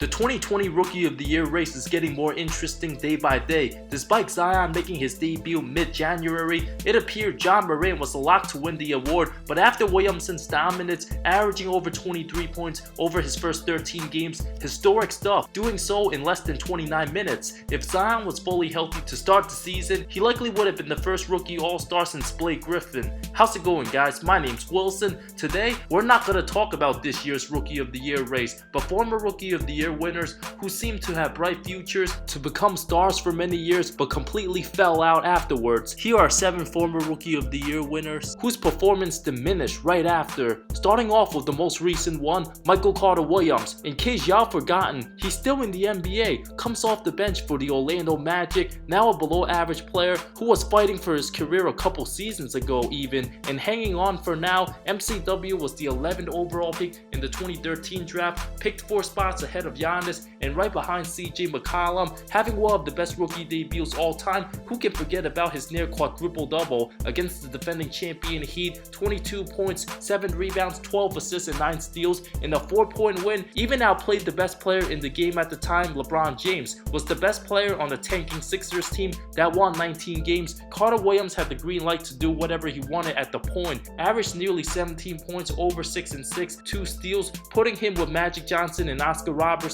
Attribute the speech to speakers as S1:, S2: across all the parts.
S1: The 2020 Rookie of the Year race is getting more interesting day by day. Despite Zion making his debut mid-January, it appeared John Morant was a lock to win the award, but after Williamson's dominance, averaging over 23 points over his first 13 games, historic stuff, doing so in less than 29 minutes. If Zion was fully healthy to start the season, he likely would have been the first rookie All-Star since Blake Griffin. How's it going, guys? My name's Wilson. Today, we're not going to talk about this year's Rookie of the Year race, but former Rookie of the Year winners who seem to have bright futures to become stars for many years but completely fell out afterwards. Here are 7 former Rookie of the Year winners whose performance diminished right after. Starting off with the most recent one, CarterWilliams. In case y'all forgotten, he's still in the NBA, comes off the bench for the Orlando Magic, now a below average player who was fighting for his career a couple seasons ago even, and hanging on for now. MCW was the 11th overall pick in the 2013 draft, picked 4 spots ahead of Giannis and right behind CJ McCollum, having one of the best rookie debuts all time. Who can forget about his near quadruple double against the defending champion Heat? 22 points, 7 rebounds, 12 assists and 9 steals in a 4-point win. Even outplayed the best player in the game at the time, LeBron James. Was the best player on the tanking Sixers team that won 19 games. CarterWilliams had the green light to do whatever he wanted at the point. Averaged nearly 17 points, over 6 and 6, 2 steals, putting him with Magic Johnson and Oscar Robertson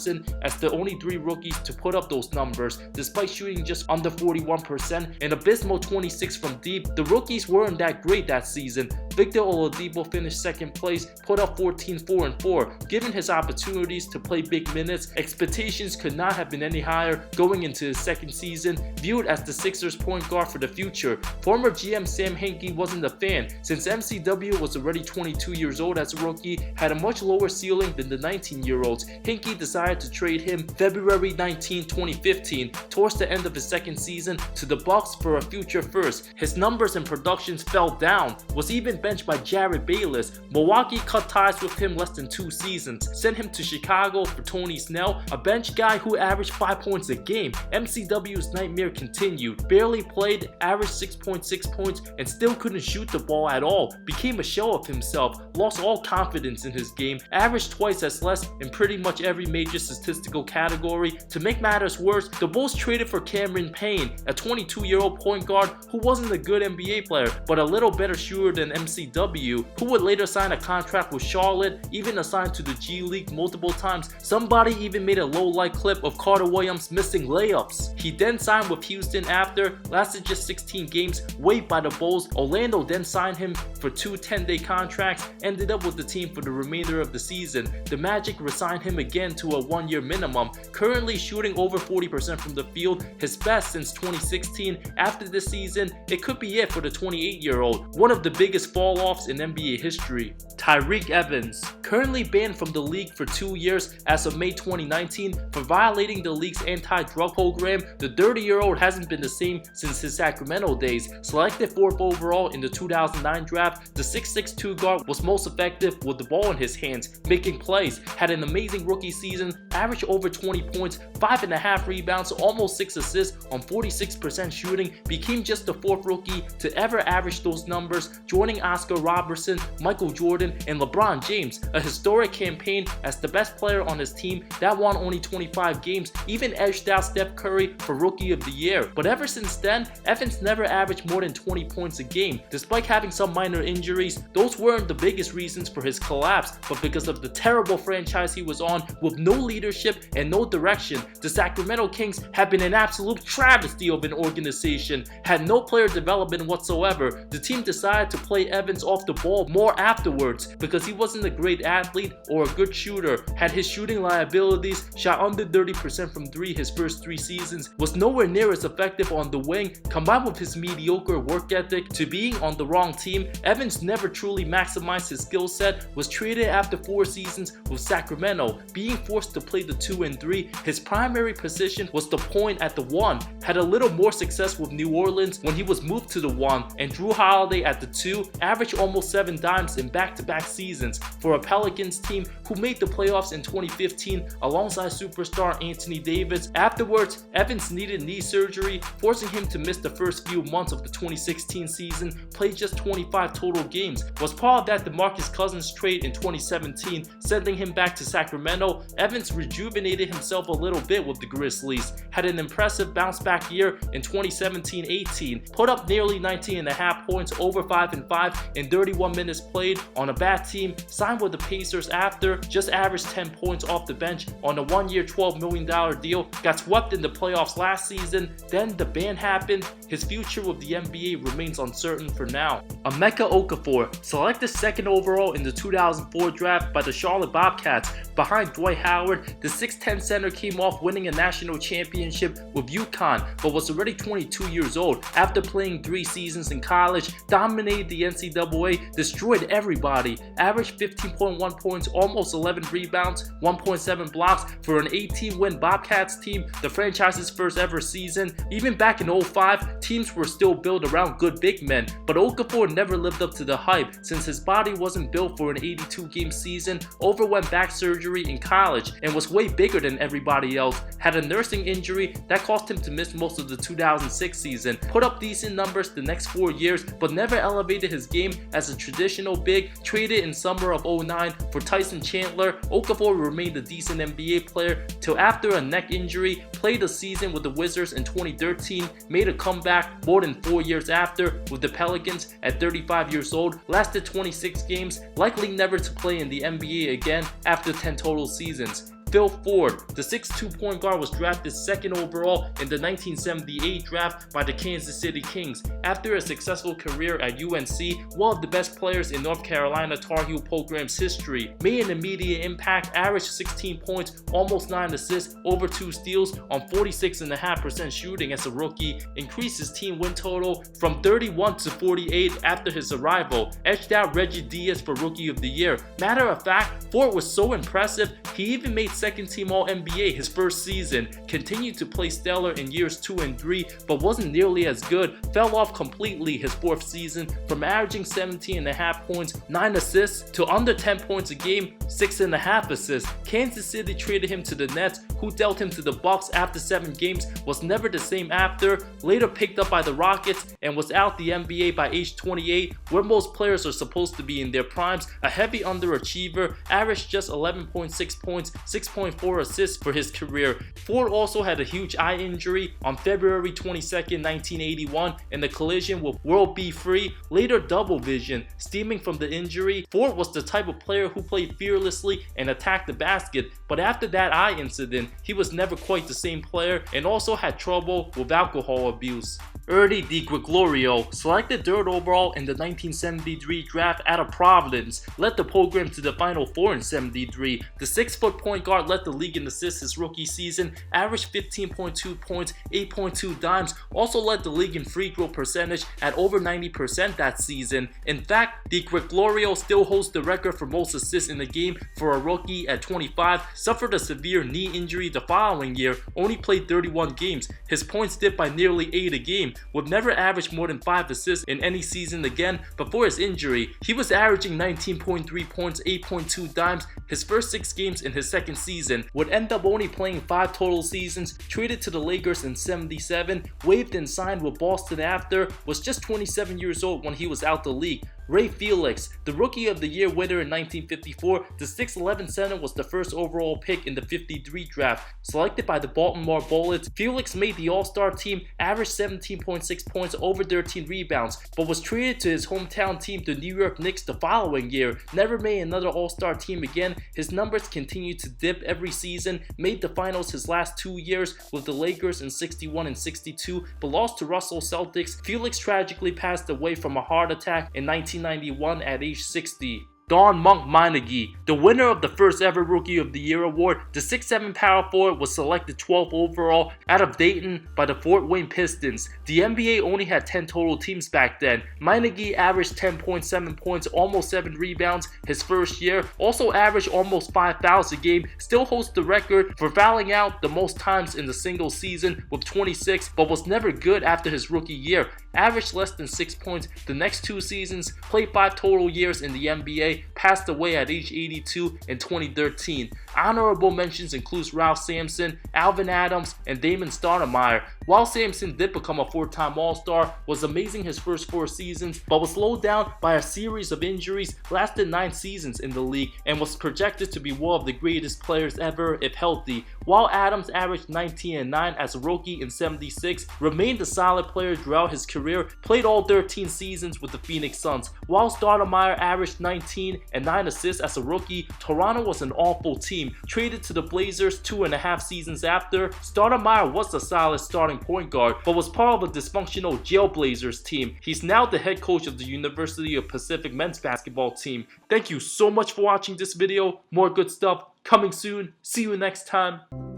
S1: as the only 3 rookies to put up those numbers. Despite shooting just under 41% and abysmal 26 from deep, the rookies weren't that great that season. Victor Oladipo finished second place, put up 14, 4 and 4. Given his opportunities to play big minutes, expectations could not have been any higher going into his second season, viewed as the Sixers point guard for the future. Former GM Sam Hinkie wasn't a fan, since MCW was already 22 years old as a rookie, had a much lower ceiling than the 19-year-olds. Hinkie decided to trade him February 19, 2015, towards the end of his second season, to the Bucks for a future first. His numbers and productions fell down, was even benched by Jared Bayless. Milwaukee cut ties with him less than 2 seasons, sent him to Chicago for Tony Snell, a bench guy who averaged 5 points a game. MCW's nightmare continued, barely played, averaged 6.6 points and still couldn't shoot the ball at all, became a shell of himself, lost all confidence in his game, averaged twice as less in pretty much every major statistical category. To make matters worse, the Bulls traded for Cameron Payne, a 22-year-old point guard who wasn't a good NBA player but a little better shooter than MCW, who would later sign a contract with Charlotte, even assigned to the G League multiple times. Somebody even made a low-light clip of Carter-Williams missing layups. He then signed with Houston after, lasted just 16 games, waived by the Bulls. Orlando then signed him for 2 10-day contracts, ended up with the team for the remainder of the season. The Magic resigned him again to a 1-year minimum, currently shooting over 40% from the field, his best since 2016. After this season, it could be it for the 28-year-old, one of the biggest fall-offs in NBA history. Tyreke Evans, currently banned from the league for 2 years as of May 2019 for violating the league's anti-drug program. The 30-year-old hasn't been the same since his Sacramento days. Selected 4th overall in the 2009 draft, the 6'6" guard was most effective with the ball in his hands, making plays, had an amazing rookie season, averaged over 20 points, 5.5 rebounds, almost 6 assists on 46% shooting, became just the 4th rookie to ever average those numbers, joining Oscar Robertson, Michael Jordan, and LeBron James. A historic campaign as the best player on his team that won only 25 games, even edged out Steph Curry for Rookie of the Year. But ever since then, Evans never averaged more than 20 points a game. Despite having some minor injuries, those weren't the biggest reasons for his collapse, but because of the terrible franchise he was on with no leadership and no direction. The Sacramento Kings have been an absolute travesty of an organization, had no player development whatsoever. The team decided to play Evans off the ball more afterwards because he wasn't a great athlete or a good shooter, had his shooting liabilities, shot under 30% from 3 his first 3 seasons, was nowhere near as effective on the wing. Combined with his mediocre work ethic to being on the wrong team, Evans never truly maximized his skill set, was traded after 4 seasons with Sacramento, being forced to play the 2 and 3. His primary position was the point at the 1, had a little more success with New Orleans when he was moved to the 1, and Drew Holiday at the 2, averaged almost 7 dimes in back-to-back seasons for a Pelicans team who made the playoffs in 2015 alongside superstar Anthony Davis. Afterwards, Evans needed knee surgery, forcing him to miss the first few months of the 2016 season, played just 25 total games. Was part of that DeMarcus Cousins trade in 2017, sending him back to Sacramento. Evans rejuvenated himself a little bit with the Grizzlies, had an impressive bounce-back year in 2017-18, put up nearly 19.5 points, over 5 and 5 in 31 minutes played on a bad team, signed with the Pacers after, just averaged 10 points off the bench on a 1-year $12 million deal, got swept in the playoffs last season, then the ban happened. His future with the NBA remains uncertain for now. Emeka Okafor, selected 2nd overall in the 2004 draft by the Charlotte Bobcats behind Dwight Howard, the 6'10 center came off winning a national championship with UConn, but was already 22 years old. After playing 3 seasons in college, dominated the NCAA, destroyed everybody, averaged 15.1 points, almost 11 rebounds, 1.7 blocks for an 18-win Bobcats team, the franchise's first ever season. Even back in 05, teams were still built around good big men, but Okafor never lived up to the hype since his body wasn't built for an 82-game season, overwent back surgery in college, and was way bigger than everybody else, had a nursing injury that caused him to miss most of the 2006 season, put up decent numbers the next 4 years, but never elevated his game as a traditional big. Traded in summer of 09 for Tyson Chandler, Okafor remained a decent NBA player till after a neck injury, played a season with the Wizards in 2013, made a comeback more than 4 years after with the Pelicans at 35 years old, lasted 26 games, likely never to play in the NBA again after 10 total seasons. Phil Ford, the 6'2 point guard, was drafted 2nd overall in the 1978 draft by the Kansas City Kings. After a successful career at UNC, one of the best players in North Carolina Tar Heel program's history, made an immediate impact, averaged 16 points, almost 9 assists, over 2 steals on 46.5% shooting as a rookie, increased his team win total from 31 to 48 after his arrival, edged out Reggie Diaz for Rookie of the Year. Matter of fact, Ford was so impressive, he even made 2nd team All-NBA his first season, continued to play stellar in years 2 and 3, but wasn't nearly as good, fell off completely his 4th season from averaging 17.5 points, 9 assists to under 10 points a game, 6.5 assists. Kansas City traded him to the Nets, who dealt him to the Bucks after 7 games, was never the same after, later picked up by the Rockets and was out the NBA by age 28, where most players are supposed to be in their primes, a heavy underachiever, averaged just 11.6 points, 6.4 assists for his career. Ford also had a huge eye injury on February 22nd, 1981 in a collision with World B. Free, later double vision. Stemming from the injury, Ford was the type of player who played fearlessly and attacked the basket, but after that eye incident, he was never quite the same player and also had trouble with alcohol abuse. Ernie DiGregorio, selected 3rd overall in the 1973 draft out of Providence, led the program to the Final Four in '73. The 6-foot point guard led the league in assists his rookie season, averaged 15.2 points, 8.2 dimes, also led the league in free throw percentage at over 90% that season. In fact, DiGregorio still holds the record for most assists in the game for a rookie at 25, suffered a severe knee injury the following year, only played 31 games. His points dipped by nearly 8 a game, would never average more than 5 assists in any season again before his injury. He was averaging 19.3 points, 8.2 dimes his first 6 games in his 2nd season, would end up only playing 5 total seasons, traded to the Lakers in '77, waived and signed with Boston after, was just 27 years old when he was out the league. Ray Felix, the Rookie of the Year winner in 1954, the 6'11 center was the 1st overall pick in the '53 draft. Selected by the Baltimore Bullets, Felix made the All-Star team, averaged 17.6 points, over 13 rebounds, but was traded to his hometown team, the New York Knicks, the following year. Never made another All-Star team again. His numbers continued to dip every season, made the finals his last 2 years with the Lakers in '61 and '62, but lost to Russell Celtics. Felix tragically passed away from a heart attack in 1991 at age 60. Don Monk Meineke, the winner of the first ever Rookie of the Year award, the 6'7 power forward was selected 12th overall out of Dayton by the Fort Wayne Pistons. The NBA only had 10 total teams back then. Meineke averaged 10.7 points, almost 7 rebounds his first year, also averaged almost 5 fouls a game, still holds the record for fouling out the most times in the single season with 26, but was never good after his rookie year. averaged less than 6 points the next 2 seasons, played 5 total years in the NBA, passed away at age 82 in 2013. Honorable mentions includes Ralph Sampson, Alvin Adams, and Damon Stoudemire. While Sampson did become a 4-time All-Star, was amazing his first 4 seasons, but was slowed down by a series of injuries, lasted 9 seasons in the league, and was projected to be one of the greatest players ever if healthy. While Adams averaged 19 and 9 as a rookie in '76, remained a solid player throughout his career, played all 13 seasons with the Phoenix Suns. While Stoudemire averaged 19 and 9 assists as a rookie, Toronto was an awful team. Traded to the Blazers 2.5 seasons after, Stoudemire was a solid starting point guard, but was part of a dysfunctional Jail Blazers team. He's now the head coach of the University of Pacific men's basketball team. Thank you so much for watching this video. More good stuff coming soon. See you next time.